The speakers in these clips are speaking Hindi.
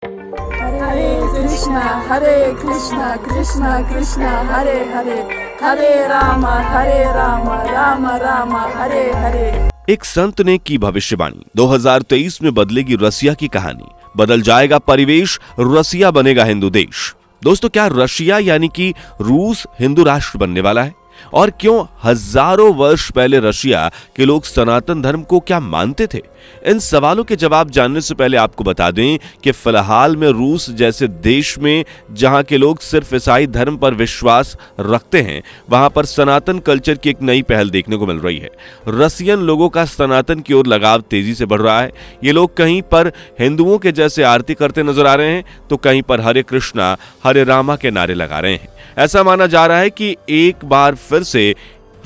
हरे कृष्णा कृष्णा कृष्णा हरे हरे, हरे राम राम राम हरे हरे। एक संत ने की भविष्यवाणी, 2023 में बदलेगी रसिया की कहानी, बदल जाएगा परिवेश, रसिया बनेगा हिंदू देश। दोस्तों, क्या रशिया यानी कि रूस हिंदू राष्ट्र बनने वाला है? और क्यों हजारों वर्ष पहले रशिया के लोग सनातन धर्म को क्या मानते थे? इन सवालों के जवाब जानने से पहले आपको बता दें कि फिलहाल में रूस जैसे देश में जहां के लोग सिर्फ ईसाई धर्म पर विश्वास रखते हैं, वहां पर सनातन कल्चर की एक नई पहल देखने को मिल रही है। रसियन लोगों का सनातन की ओर लगाव तेजी से बढ़ रहा है। ये लोग कहीं पर हिंदुओं के जैसे आरती करते नजर आ रहे हैं, तो कहीं पर हरे कृष्णा हरे रामा के नारे लगा रहे हैं। ऐसा माना जा रहा है कि एक बार फिर से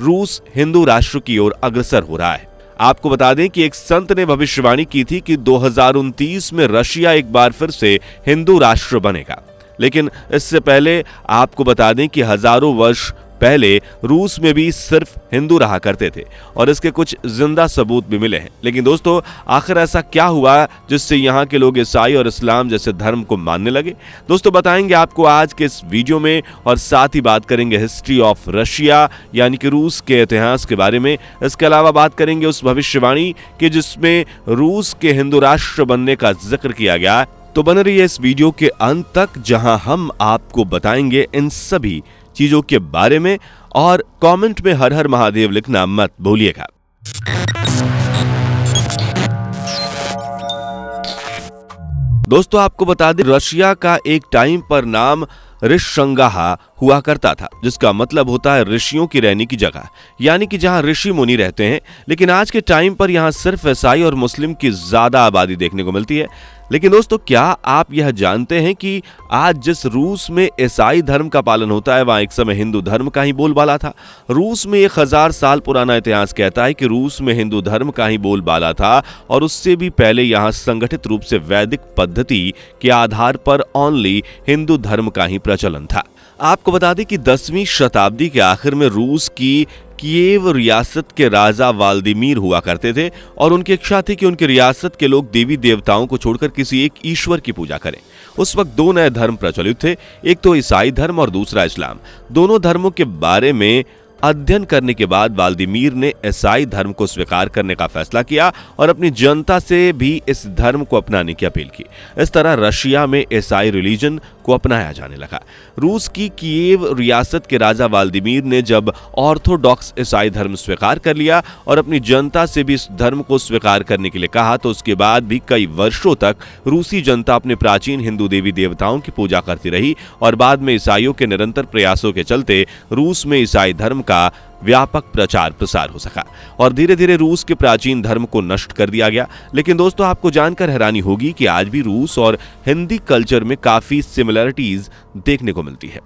रूस हिंदू राष्ट्र की ओर अग्रसर हो रहा है। आपको बता दें कि एक संत ने भविष्यवाणी की थी कि 2029 में रशिया एक बार फिर से हिंदू राष्ट्र बनेगा। लेकिन इससे पहले आपको बता दें कि हजारों वर्ष पहले रूस में भी सिर्फ हिंदू रहा करते थे और इसके कुछ जिंदा सबूत भी मिले हैं। लेकिन दोस्तों, आखिर ऐसा क्या हुआ जिससे यहाँ के लोग ईसाई और इस्लाम जैसे धर्म को मानने लगे? दोस्तों, बताएंगे आपको आज के इस वीडियो में, और साथ ही बात करेंगे हिस्ट्री ऑफ रशिया यानी कि रूस के इतिहास के बारे में। इसके अलावा बात करेंगे उस भविष्यवाणी की जिसमें रूस के हिंदू राष्ट्र बनने का जिक्र किया गया। तो बने रहिए इस वीडियो के अंत तक, जहां हम आपको बताएंगे इन सभी चीजों के बारे में, और कमेंट में हर हर महादेव लिखना मत भूलिएगा। दोस्तों, आपको बता दें, रशिया का एक टाइम पर नाम ऋषशृंगाहा हुआ करता था, जिसका मतलब होता है ऋषियों की रहने की जगह, यानी कि जहां ऋषि मुनि रहते हैं। लेकिन आज के टाइम पर यहां सिर्फ ईसाई और मुस्लिम की ज्यादा आबादी देखने को मिलती है। लेकिन दोस्तों, क्या आप यह जानते हैं कि आज जिस रूस में ईसाई धर्म का पालन होता है, वहां एक समय हिंदू धर्म का ही बोलबाला था। रूस में 1000 साल पुराना इतिहास कहता है कि रूस में हिंदू धर्म का ही बोलबाला था, और उससे भी पहले यहां संगठित रूप से वैदिक पद्धति के आधार पर ओनली हिंदू धर्म का ही प्रचलन था। आपको बता दें कि 10वीं शताब्दी के आखिर में रूस की कीव रियासत के राजा व्लादिमीर हुआ करते थे, और उनकी इच्छा थी कि उनकी रियासत के लोग देवी देवताओं को छोड़कर किसी एक ईश्वर की पूजा करें। उस वक्त दो नए धर्म प्रचलित थे, एक तो ईसाई धर्म और दूसरा इस्लाम। दोनों धर्मों के बारे में अध्ययन करने के बाद व्लादिमीर ने ईसाई धर्म को स्वीकार करने का फैसला किया और अपनी जनता से भी इस धर्म को अपनाने की अपील की। इस तरह रशिया में ईसाई रिलीजन को अपनाया जाने लगा। रूस की कीव रियासत के राजा व्लादिमीर ने जब ऑर्थोडॉक्स ईसाई धर्म स्वीकार कर लिया और अपनी जनता से भी इस धर्म को स्वीकार करने के लिए कहा, तो उसके बाद भी कई वर्षों तक रूसी जनता अपने प्राचीन हिंदू देवी देवताओं की पूजा करती रही, और बाद में ईसाइयों के निरंतर प्रयासों के चलते रूस में ईसाई धर्म का व्यापक प्रचार प्रसार हो सका और धीरे धीरे रूस के प्राचीन धर्म को नष्ट कर दिया गया। लेकिन दोस्तों, आपको जानकर हैरानी होगी कि आज भी रूस और हिंदी कल्चर में काफी सिमिलरिटीज देखने को मिलती है।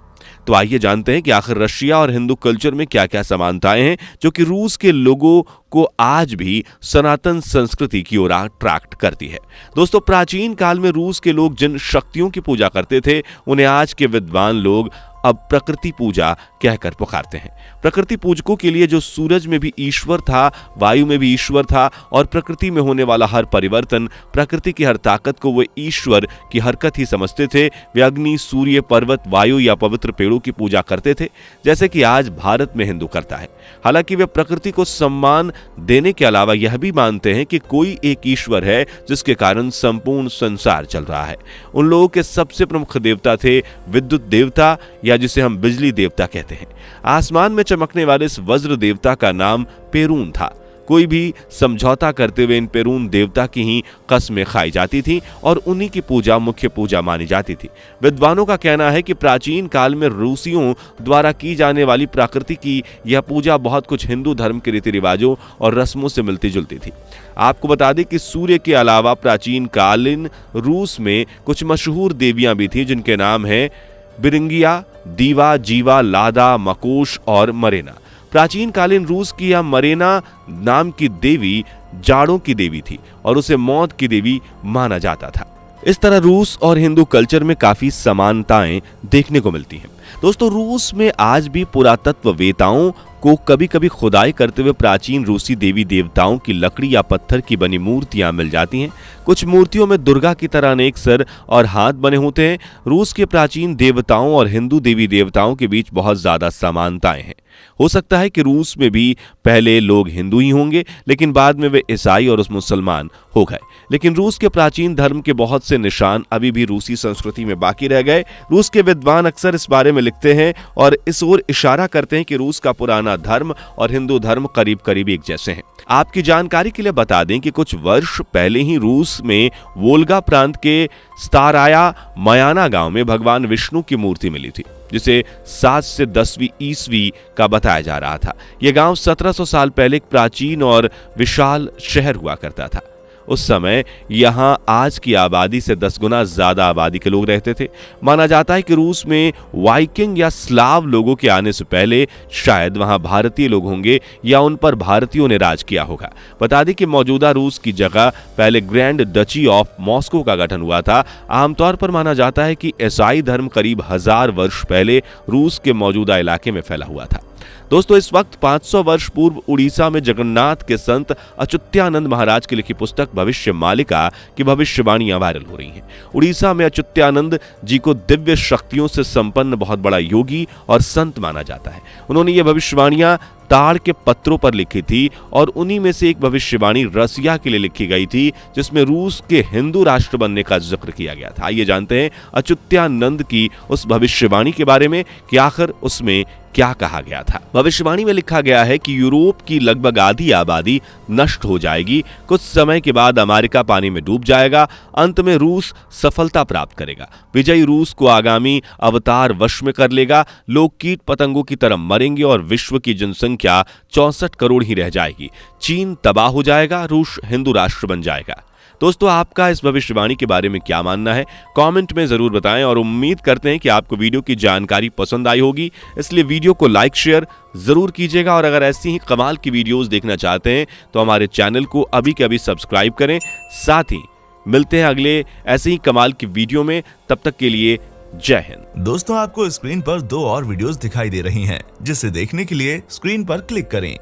तो आइए जानते हैं कि आखिर रशिया और हिंदू कल्चर में क्या क्या समानताएं हैं जो कि रूस के लोगों को आज भी सनातन संस्कृति की ओर अट्रैक्ट करती है। दोस्तों, प्राचीन काल में रूस के लोग जिन शक्तियों की पूजा करते थे, उन्हें आज के विद्वान लोग अब प्रकृति पूजा कहकर पुकारते हैं। प्रकृति पूजकों के लिए जो सूरज में भी ईश्वर था, वायु में भी ईश्वर था, और प्रकृति में होने वाला हर परिवर्तन, प्रकृति की हर ताकत को वे ईश्वर की हरकत ही समझते थे। वे अग्नि, सूर्य, पर्वत, वायु या पवित्र पेड़ों की पूजा करते थे, जैसे कि आज भारत में हिंदू करता है। हालांकि वे प्रकृति को सम्मान देने के अलावा यह भी मानते हैं कि कोई एक ईश्वर है जिसके कारण संपूर्ण संसार चल रहा है। उन लोगों के सबसे प्रमुख देवता थे विद्युत देवता, या जिसे हम बिजली देवता कहते हैं। आसमान में चमकने वाले इस वज्र देवता का नाम पेरून था। कोई भी समझौता करते हुए इन पेरून देवता की ही कस्में खाई जाती थी और उन्हीं की पूजा मुख्य पूजा मानी जाती थी। विद्वानों का कहना है कि प्राचीन काल में रूसियों द्वारा की जाने वाली प्रकृति की यह पूजा बहुत कुछ हिंदू धर्म के रीति रिवाजों और रस्मों से मिलती जुलती थी। आपको बता दें कि सूर्य के अलावा प्राचीन कालीन रूस में कुछ मशहूर देवियां भी थी, जिनके नाम है बिरिंगिया, दीवा, जीवा, लादा, मकोश और मरेना। प्राचीन कालीन रूस की यह मरेना नाम की देवी जाड़ों की देवी थी और उसे मौत की देवी माना जाता था। इस तरह रूस और हिंदू कल्चर में काफी समानताएं देखने को मिलती हैं। दोस्तों, रूस में आज भी पुरातत्ववेताओं को कभी कभी खुदाई करते हुए प्राचीन रूसी देवी देवताओं की लकड़ी या पत्थर की बनी मूर्तियां मिल जाती हैं। कुछ मूर्तियों में दुर्गा की तरह अनेक सर और हाथ बने होते हैं। रूस के प्राचीन देवताओं और हिंदू देवी देवताओं के बीच बहुत ज्यादा समानताएं हैं। हो सकता है कि रूस में भी पहले लोग हिंदू ही होंगे, लेकिन बाद में वे ईसाई और मुसलमान हो गए। लेकिन रूस के प्राचीन धर्म के बहुत से निशान अभी भी रूसी संस्कृति में बाकी रह गए। रूस के विद्वान अक्सर इस बारे में लिखते हैं और इस ओर इशारा करते हैं कि रूस का पुराना धर्म और हिंदू धर्म करीब करीब एक जैसे हैं। आपकी जानकारी के लिए बता दें कि कुछ वर्ष पहले ही रूस में वोल्गा प्रांत के स्ताराया मयाना गांव में भगवान विष्णु की मूर्ति मिली थी, जिसे 7 से 10वीं ईस्वी का बताया जा रहा था। यह गांव 1700 साल पहले एक प्राचीन और विशाल शहर हुआ करता था। उस समय यहां आज की आबादी से 10 गुना ज्यादा आबादी के लोग रहते थे। माना जाता है कि रूस में वाइकिंग या स्लाव लोगों के आने से पहले शायद वहां भारतीय लोग होंगे या उन पर भारतीयों ने राज किया होगा। बता दें कि मौजूदा रूस की जगह पहले ग्रैंड डची ऑफ मॉस्को का गठन हुआ था। आमतौर पर माना जाता है कि ईसाई धर्म करीब 1000 वर्ष पहले रूस के मौजूदा इलाके में फैला हुआ था। दोस्तों, इस वक्त 500 वर्ष पूर्व उड़ीसा में जगन्नाथ के संत अच्युत्यानंद महाराज की लिखी पुस्तक भविष्य मालिका की भविष्यवाणियां वायरल हो रही हैं। उड़ीसा में अच्युत्यानंद जी को दिव्य शक्तियों से संपन्न बहुत बड़ा योगी और संत माना जाता है। उन्होंने ये भविष्यवाणियां ताड़ के पत्रों पर लिखी थी और उन्हीं में से एक भविष्यवाणी रसिया के लिए लिखी गई थी, जिसमें रूस के हिंदू राष्ट्र बनने का जिक्र किया गया था। आइए जानते हैं अच्युत्यानंद की उस भविष्यवाणी के बारे में कि आखिर उसमें क्या कहा गया था। भविष्यवाणी में लिखा गया है कि यूरोप की लगभग आधी आबादी नष्ट हो जाएगी, कुछ समय के बाद अमेरिका पानी में डूब जाएगा, अंत में रूस सफलता प्राप्त करेगा, विजयी रूस को आगामी अवतार वश में कर लेगा, लोग कीट पतंगों की तरह मरेंगे और विश्व की जनसंख्या 64 करोड़ ही रह जाएगी, चीन तबाह हो जाएगा, रूस हिंदू राष्ट्र बन जाएगा। दोस्तों, आपका इस भविष्यवाणी के बारे में क्या मानना है, कमेंट में जरूर बताएं और उम्मीद करते हैं कि आपको वीडियो की जानकारी पसंद आई होगी। इसलिए वीडियो को लाइक शेयर जरूर कीजिएगा और अगर ऐसी ही कमाल की वीडियोस देखना चाहते हैं तो हमारे चैनल को अभी के अभी सब्सक्राइब करें। साथ ही मिलते हैं अगले ऐसे ही कमाल की वीडियो में, तब तक के लिए जय हिंद। दोस्तों, आपको स्क्रीन पर 2 और वीडियोस दिखाई दे रही हैं, जिसे देखने के लिए स्क्रीन पर क्लिक करें।